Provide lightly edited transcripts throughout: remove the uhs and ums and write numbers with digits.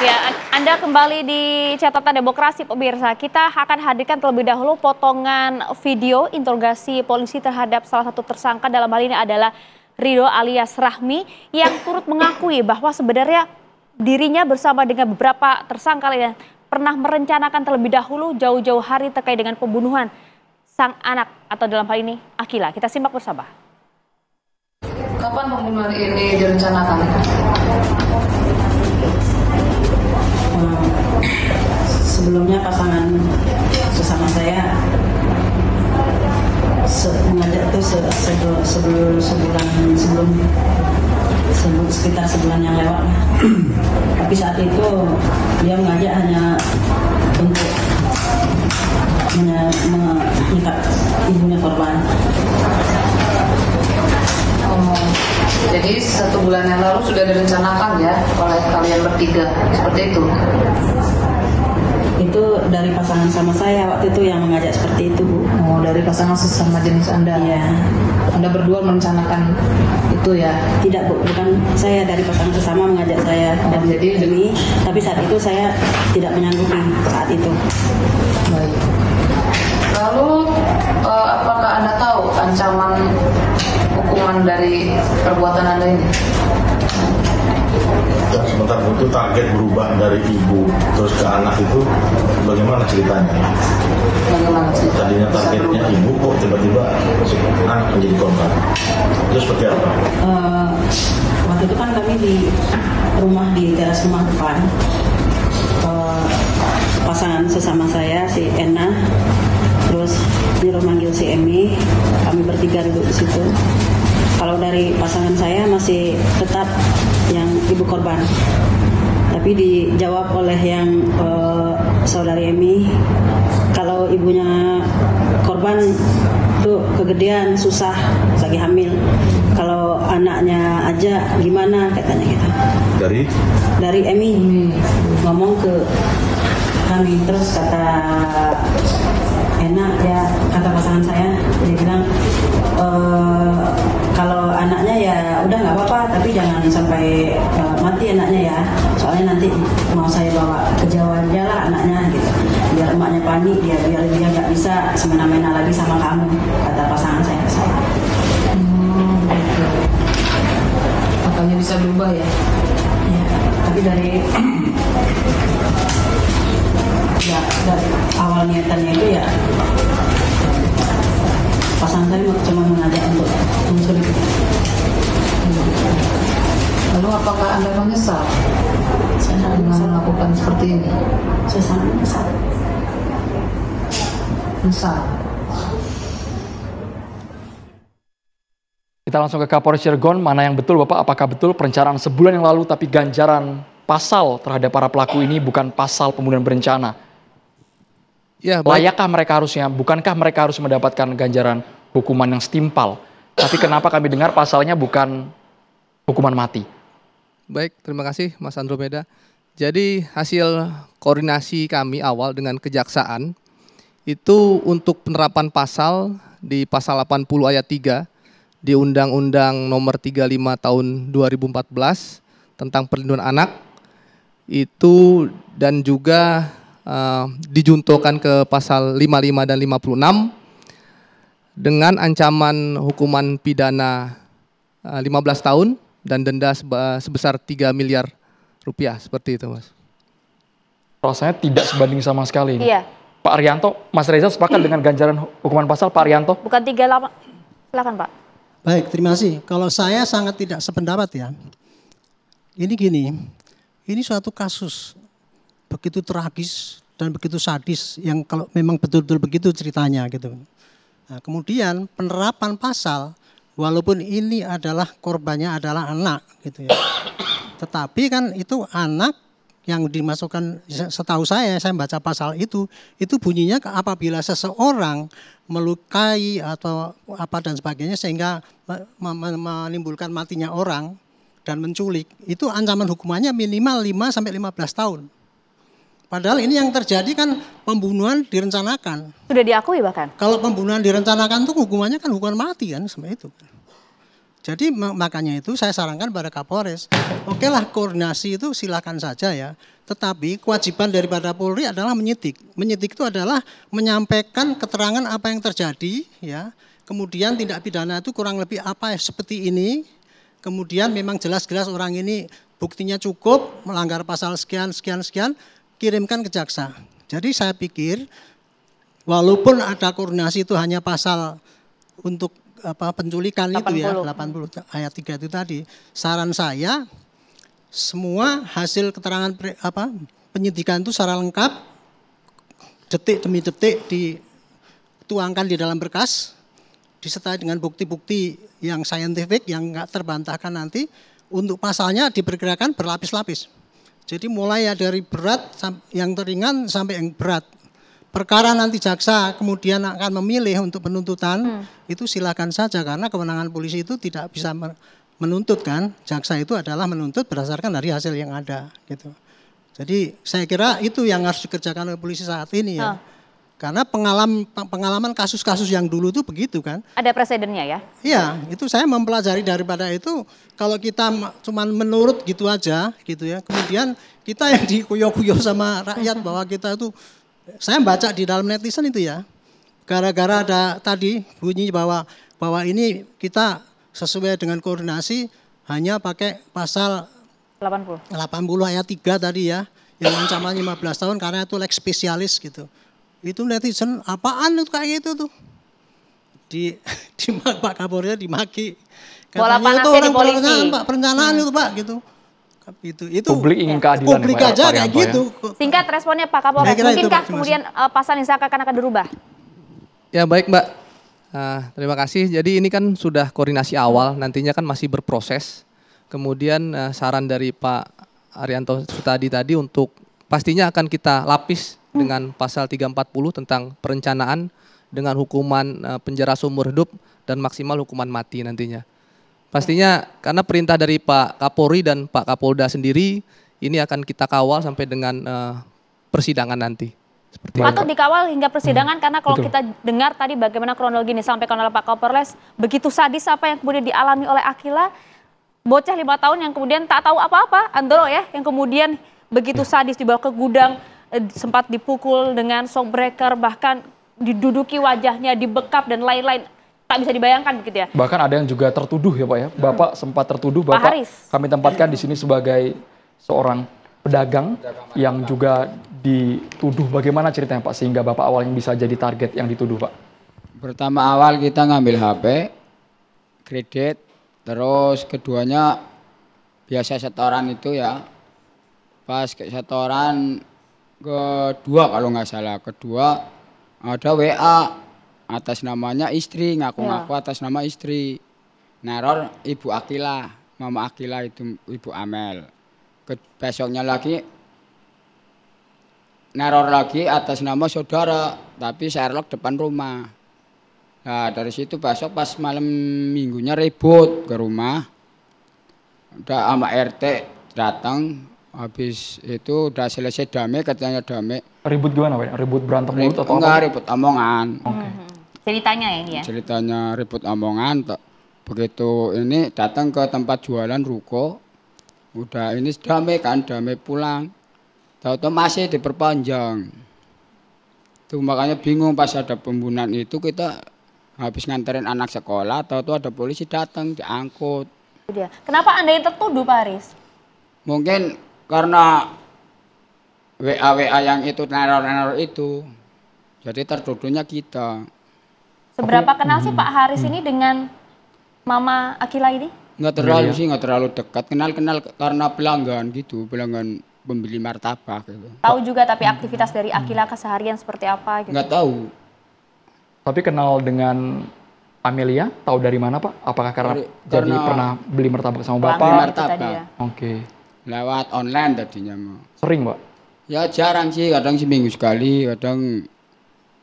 Ya, Anda kembali di catatan demokrasi pemirsa. Kita akan hadirkan terlebih dahulu potongan video interogasi polisi terhadap salah satu tersangka, dalam hal ini adalah Ridho alias Rahmi, yang turut mengakui bahwa sebenarnya dirinya bersama dengan beberapa tersangka lainnya pernah merencanakan terlebih dahulu jauh-jauh hari terkait dengan pembunuhan sang anak, atau dalam hal ini Akila. Kita simak bersama. Kapan pembunuhan ini direncanakan? Sebelumnya pasangan sesama saya mengajak tuh sekitar sebulan yang lewat. Tapi saat itu dia mengajak hanya untuk mengikat ibunya korban. Jadi 1 bulan yang lalu sudah direncanakan ya oleh kalian bertiga, seperti itu? Itu dari pasangan sama saya waktu itu yang mengajak seperti itu, Bu. Oh, dari pasangan sesama jenis Anda? Iya. Anda berdua merencanakan itu ya? Tidak, Bu, bukan saya, dari pasangan sesama mengajak saya dan jadi ini, tapi saat itu saya tidak menyanggupi saat itu. Baik. Lalu apakah Anda tahu ancaman hukuman dari perbuatan Anda ini? Sebentar, itu target berubah dari ibu terus ke anak itu bagaimana ceritanya? Bagaimana ceritanya? Tadinya targetnya ibu kok tiba-tiba anak menjadi korban. Itu seperti apa? Waktu itu kan kami di rumah, di teras rumah depan. Pasangan sesama saya, si Ena, terus nyuruh manggil si Emi, kami bertiga duduk di situ. Kalau dari pasangan saya masih tetap yang ibu korban, tapi dijawab oleh yang saudari Emi, kalau ibunya korban tuh kegedean, susah, lagi hamil. Kalau anaknya aja gimana, katanya gitu. Dari Emi ngomong ke kami, terus kata enak ya, kata pasangan saya, dia bilang kalau anaknya ya udah nggak apa-apa, tapi jangan sampai mati anaknya ya, soalnya nanti mau saya bawa ke Jawa aja lah anaknya gitu, biar emaknya panik, biar dia nggak bisa semena-mena lagi sama kamu, kata pasangan saya ke saya. Gitu. Makanya bisa berubah ya? Ya, tapi dari awal niatannya itu ya pasangan saya cuma mengajak untuk mencuri. Lalu apakah Anda menyesal Saya sangat dengan menyesal. melakukan seperti ini? Saya sangat menyesal. Menyesal. Kita langsung ke Kapolres Cirebon. Mana yang betul, Bapak? Apakah betul perencanaan sebulan yang lalu tapi ganjaran pasal terhadap para pelaku ini bukan pasal pembunuhan berencana? Ya, baik. Layakkah mereka harusnya, bukankah mereka harus mendapatkan ganjaran hukuman yang setimpal? Tapi kenapa kami dengar pasalnya bukan hukuman mati? Baik, terima kasih Mas Andromeda. Jadi hasil koordinasi kami awal dengan kejaksaan itu untuk penerapan pasal di pasal 80 ayat 3 di Undang-Undang Nomor 35 Tahun 2014 tentang perlindungan anak itu, dan juga dijuntokan ke pasal 55 dan 56 dengan ancaman hukuman pidana 15 tahun dan denda sebesar 3 miliar rupiah, seperti itu, Mas. Rasanya tidak sebanding sama sekali. Iya. Pak Arianto, Mas Reza sepakat dengan ganjaran hukuman pasal, Pak Arianto? Bukan 38. Silakan, Pak. Baik, terima kasih. Kalau saya sangat tidak sependapat ya. Ini gini, ini suatu kasus begitu tragis dan begitu sadis yang kalau memang betul-betul begitu ceritanya gitu. Nah, kemudian penerapan pasal, walaupun ini adalah korbannya adalah anak gitu ya. Tetapi kan itu anak yang dimasukkan, setahu saya baca pasal itu bunyinya apabila seseorang melukai atau apa dan sebagainya sehingga menimbulkan matinya orang dan menculik, itu ancaman hukumannya minimal 5 sampai 15 tahun. Padahal ini yang terjadi kan pembunuhan direncanakan. Sudah diakui bahkan. Kalau pembunuhan direncanakan tuh hukumannya kan hukuman mati kan, seperti itu. Jadi makanya itu saya sarankan pada Kapolres, oke lah koordinasi itu silakan saja ya. Tetapi kewajiban daripada Polri adalah menyidik. Menyidik itu adalah menyampaikan keterangan apa yang terjadi ya. Kemudian tindak pidana itu kurang lebih apa seperti ini. Kemudian memang jelas-jelas orang ini buktinya cukup, melanggar pasal sekian, kirimkan ke jaksa. Jadi saya pikir walaupun ada koordinasi itu hanya pasal untuk penculikan 80. Itu ya 80 ayat 3 itu tadi. Saran saya semua hasil keterangan penyidikan itu secara lengkap detik demi detik dituangkan di dalam berkas disertai dengan bukti-bukti yang saintifik yang enggak terbantahkan nanti. Untuk pasalnya diperkirakan berlapis-lapis. Jadi mulai dari berat yang ringan sampai yang berat. Perkara nanti jaksa kemudian akan memilih untuk penuntutan, itu silakan saja karena kewenangan polisi itu tidak bisa menuntut kan. Jaksa itu adalah menuntut berdasarkan dari hasil yang ada gitu. Jadi saya kira itu yang harus dikerjakan oleh polisi saat ini ya. Karena pengalaman kasus-kasus yang dulu itu begitu kan. Ada presidennya ya? Iya, itu saya mempelajari daripada itu kalau kita cuma menurut gitu aja gitu ya. Kemudian kita yang dikuyo-kuyo sama rakyat bahwa kita itu, saya baca di dalam netizen itu ya. Gara-gara ada tadi bunyi bahwa ini kita sesuai dengan koordinasi hanya pakai pasal 80 ayat 3 tadi ya. Yang ancamannya 15 tahun karena itu lex spesialis gitu. Itu netizen apaan itu kayak gitu tuh di Pak Kapolri dimaki katanya itu orang perencanaan itu Pak gitu itu publik ingin keadilan publik aja kayak gitu. Singkat responnya Pak Kapolres, mungkinkah kemudian pasal yang akan dirubah? Ya baik Mbak, terima kasih. Jadi ini kan sudah koordinasi awal, nantinya kan masih berproses. Kemudian saran dari Pak Arianto Sutadi tadi untuk pastinya akan kita lapis dengan pasal 340 tentang perencanaan dengan hukuman penjara seumur hidup dan maksimal hukuman mati nantinya. Pastinya karena perintah dari Pak Kapolri dan Pak Kapolda sendiri ini akan kita kawal sampai dengan persidangan nanti. Seperti atau dikawal hingga persidangan karena kalau kita dengar tadi bagaimana kronologi ini disampaikan oleh Pak Kapolres, begitu sadis apa yang kemudian dialami oleh Akila, bocah 5 tahun yang kemudian tak tahu apa-apa, Andro ya, yang kemudian begitu sadis dibawa ke gudang, sempat dipukul dengan shock breaker, bahkan diduduki wajahnya, dibekap dan lain-lain. Tak bisa dibayangkan begitu ya. Bahkan ada yang juga tertuduh ya Pak ya. Bapak sempat tertuduh, Bapak kami tempatkan di sini sebagai seorang pedagang yang juga dituduh. Bagaimana ceritanya Pak sehingga Bapak awalnya bisa jadi target yang dituduh Pak? Pertama awal kita ngambil HP, kredit, terus keduanya biasa setoran itu ya. Pas ke setoran kedua kalau nggak salah, kedua ada WA atas namanya istri, ngaku-ngaku atas nama istri, neror Ibu Akila, Mama Akila itu Ibu Amel. Besoknya lagi neror lagi atas nama saudara, tapi Sherlock depan rumah. Nah dari situ besok pas malam minggunya ribut ke rumah, udah sama RT datang. Habis itu udah selesai damai, katanya damai. Ribut gimana Pak? Ribut berantem mulut atau enggak, apa? ribut omongan. Ceritanya ini ya? Ceritanya ribut omongan. Begitu ini datang ke tempat jualan ruko, udah ini damai kan, damai pulang. Tahu-tahu masih diperpanjang. Tuh makanya bingung pas ada pembunuhan itu kita habis nganterin anak sekolah, tahu-tahu ada polisi datang diangkut. Kenapa Anda yang tertuduh Pak Aris? Mungkin karena WA yang itu neror itu, jadi tertuduhnya kita. Seberapa kenal sih Pak Haris ini dengan Mama Akila ini? Nggak terlalu sih, nggak terlalu dekat. Kenal karena pelanggan gitu, pelanggan pembeli martabak gitu. Tahu juga tapi aktivitas dari Akila keseharian seperti apa gitu? Nggak tahu. Tapi kenal dengan Amelia, tahu dari mana Pak? Apakah karena jadi pernah beli martabak sama Bapak? Beli martabak. Ya. Oke. Lewat online tadinya mau. Sering Pak? Ya jarang sih, kadang seminggu sekali, kadang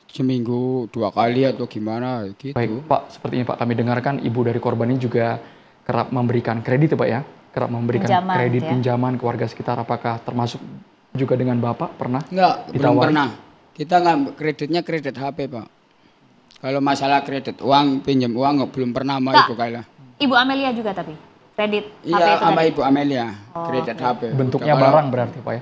seminggu 2 kali atau gimana gitu. Baik Pak, seperti ini Pak kami dengarkan ibu dari korban ini juga kerap memberikan kredit ya Pak ya? Kerap memberikan kredit pinjaman ke warga sekitar. Apakah termasuk juga dengan Bapak pernah? Enggak, belum pernah. Kita nggak kreditnya kredit HP Pak. Kalau masalah kredit uang, pinjam uang belum pernah mau Ibu Kaila. Ibu Amelia juga tapi kredit HP Iya, itu sama tadi? Ibu Amelia, kredit HP. Bentuknya Kalau- barang berarti Pak ya.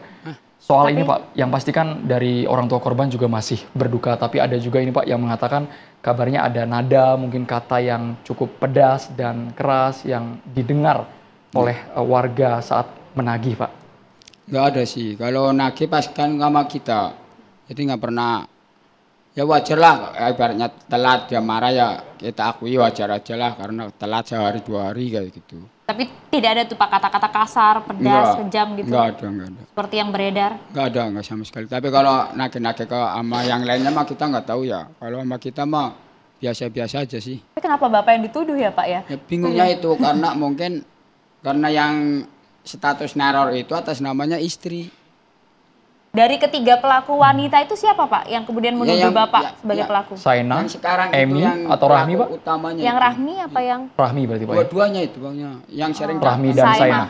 Soal ini Pak, yang pastikan dari orang tua korban juga masih berduka, tapi ada juga ini Pak yang mengatakan kabarnya ada nada, mungkin kata yang cukup pedas dan keras yang didengar oleh warga saat menagih Pak. Nggak ada sih, kalau nagih pas kan sama kita, jadi nggak pernah. Ya wajar lah, ibaratnya telat dia marah ya kita akui wajar aja lah karena telat sehari 2 hari kayak gitu. Tapi tidak ada tuh Pak kata-kata kasar, pedas, kejam gitu. Nggak ada. Seperti yang beredar. Nggak sama sekali. Tapi kalau nagih-nagih ke sama yang lainnya mah kita nggak tahu ya. Kalau sama kita mah biasa-biasa aja sih. Tapi kenapa Bapak yang dituduh ya Pak ya? Ya, bingungnya itu karena mungkin karena yang status neror itu atas namanya istri. Dari ketiga pelaku wanita itu siapa Pak yang kemudian menuduh Bapak sebagai pelaku? Saina, Yang sekarang Emi, itu yang atau Rahmi pelaku Pak? utamanya Yang itu. Rahmi apa yang? Rahmi berarti Pak ya? Dua-duanya itu bangnya. Yang sering Rahmi dan Saina. Saina.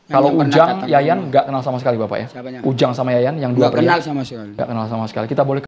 Kalau yang pernah Ujang, datang ke Yayan rumah. nggak kenal sama sekali Bapak ya? Siapanya? Ujang sama Yayan yang dua Nggak pria? kenal sama sekali. Nggak kenal sama sekali. Kita boleh